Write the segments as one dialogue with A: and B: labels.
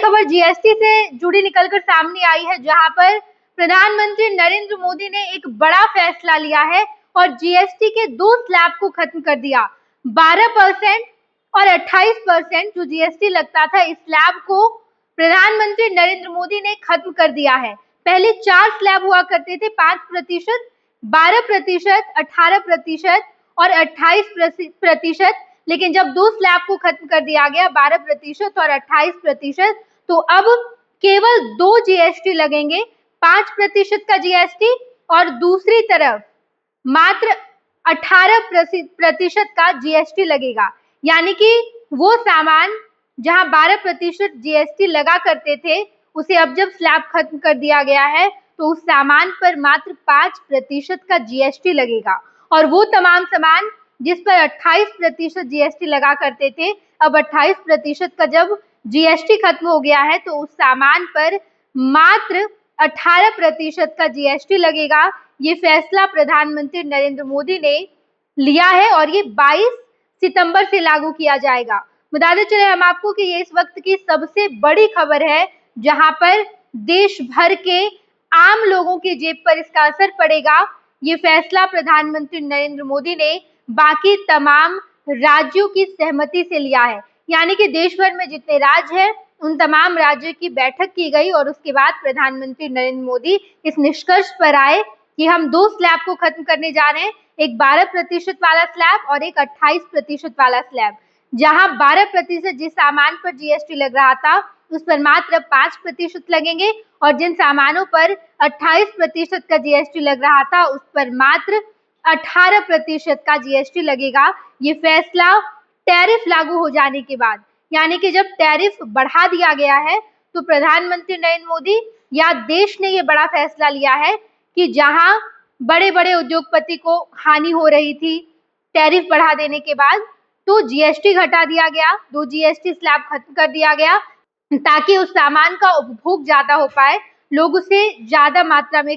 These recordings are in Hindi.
A: खबर जीएसटी से जुड़ी निकलकर सामने आई है, जहां पर प्रधानमंत्री नरेंद्र मोदी ने एक बड़ा फैसला लिया है और जीएसटी के दो स्लैब को खत्म कर दिया। 12% और 28% जो जीएसटी लगता था, इस स्लैब को प्रधानमंत्री नरेंद्र मोदी ने खत्म कर दिया है। पहले 4 स्लैब हुआ करते थे, 5%, 12%, 18% और 28%, लेकिन जब 2 स्लैब को खत्म कर दिया गया, 12% और 28%, तो अब केवल 2 जीएसटी लगेंगे, 5% का जीएसटी और दूसरी तरफ मात्र 18% का जीएसटी लगेगा। यानी कि वो सामान जहां 12% जीएसटी लगा करते थे, उसे अब जब स्लैब खत्म कर दिया गया है तो उस सामान पर मात्र 5% का जीएसटी लगेगा। और वो तमाम सामान जिस पर 28% जीएसटी लगा करते थे, अब 28% का जब जीएसटी खत्म हो गया है तो उस सामान पर मात्र 18% का जीएसटी लगेगा। ये फैसला प्रधानमंत्री नरेंद्र मोदी ने लिया है और ये 22 सितंबर से लागू किया जाएगा। बताते चले हम आपको कि ये इस वक्त की सबसे बड़ी खबर है, जहां पर देश भर के आम लोगों की जेब पर इसका असर पड़ेगा। ये फैसला प्रधानमंत्री नरेंद्र मोदी ने बाकी तमाम राज्यों की सहमति से लिया है। यानी कि देश भर में जितने राज्य हैं, उन तमाम राज्यों की बैठक की गई और उसके बाद प्रधानमंत्री नरेंद्र मोदी इस निष्कर्ष पर आए कि हम 2 स्लैब को खत्म करने जा रहे हैं, एक 12% वाला स्लैब और एक 28% वाला स्लैब। जहां 12% जिस सामान पर जीएसटी लग रहा था, उस पर मात्र 5% लगेंगे और जिन सामानों पर 28% का जीएसटी लग रहा था, उस पर मात्र 18% का जीएसटी लगेगा। ये फैसला टैरिफ लागू हो जाने के बाद, यानी कि जब टैरिफ बढ़ा दिया गया है, तो प्रधानमंत्री नरेंद्र मोदी या देश ने ये बड़ा फैसला लिया है कि जहां बड़े बड़े उद्योगपति को हानि हो रही थी टैरिफ बढ़ा देने के बाद, तो जीएसटी घटा दिया गया, 2 जीएसटी स्लैब खत्म कर दिया गया, ताकि उस सामान का उपभोग ज्यादा हो पाए, लोग उसे ज्यादा मात्रा में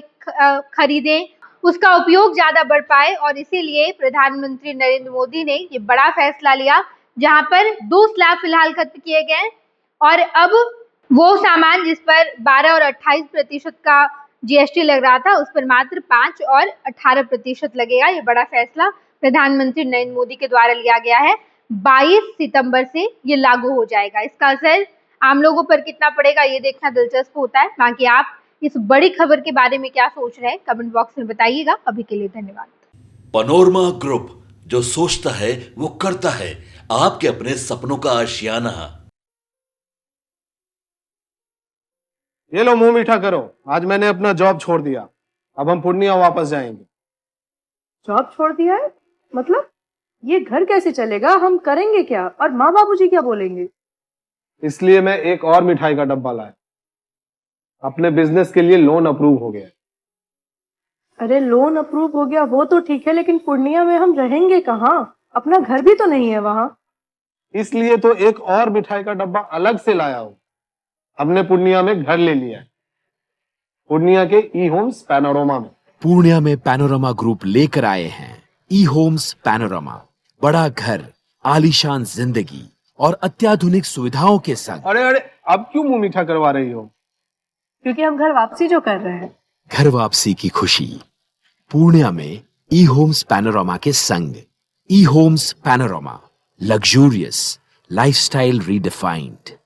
A: खरीदें, उसका उपयोग ज्यादा बढ़ पाए। और इसीलिए प्रधानमंत्री नरेंद्र मोदी ने ये बड़ा फैसला लिया, जहां पर 2 स्लैब फिलहाल खत्म किए गए और अब वो सामान जिस पर 12 और 28% का जीएसटी लग रहा था, उस पर मात्र 5 और 18% लगेगा। ये बड़ा फैसला प्रधानमंत्री नरेंद्र मोदी के द्वारा लिया गया है। 22 सितंबर से ये लागू हो जाएगा। इसका असर आम लोगों पर कितना पड़ेगा, ये देखना दिलचस्प होता है। बाकी आप इस बड़ी खबर के बारे में क्या सोच रहे हैं, कमेंट बॉक्स में बताइएगा। अभी के लिए धन्यवाद।
B: पैनोरमा ग्रुप, जो सोचता है वो करता है, आपके अपने सपनों का आशियाना।
C: ये लो, मुंह मीठा करो। आज मैंने अपना जॉब छोड़ दिया, अब हम पूर्णिया वापस जाएंगे।
D: जॉब छोड़ दिया है? मतलब ये घर कैसे चलेगा? हम करेंगे क्या? और माँ बाबूजी क्या बोलेंगे?
C: इसलिए मैं एक और मिठाई का डब्बा लाया। अपने बिजनेस के लिए लोन अप्रूव हो गया।
D: अरे लोन अप्रूव हो गया वो तो ठीक है, लेकिन पूर्णिया में हम रहेंगे कहाँ? अपना घर भी तो नहीं है वहां।
C: इसलिए तो एक और मिठाई का डब्बा अलग से लाया हूं। हमने पूर्णिया में घर ले लिया है, पूर्णिया के ई होम्स पैनोरमा में।
E: पूर्णिया में पैनोरमा ग्रुप लेकर आए हैं ई होम्स पैनोरमा। बड़ा घर, आलीशान जिंदगी और अत्याधुनिक सुविधाओं के संग।
C: अरे अरे, अब क्यों मुंह मीठा करवा रही हो?
D: क्योंकि हम घर वापसी जो कर रहे हैं।
E: घर वापसी की खुशी पूर्णिया में ई होम्स पैनोरमा के संग। E homes panorama, luxurious lifestyle redefined.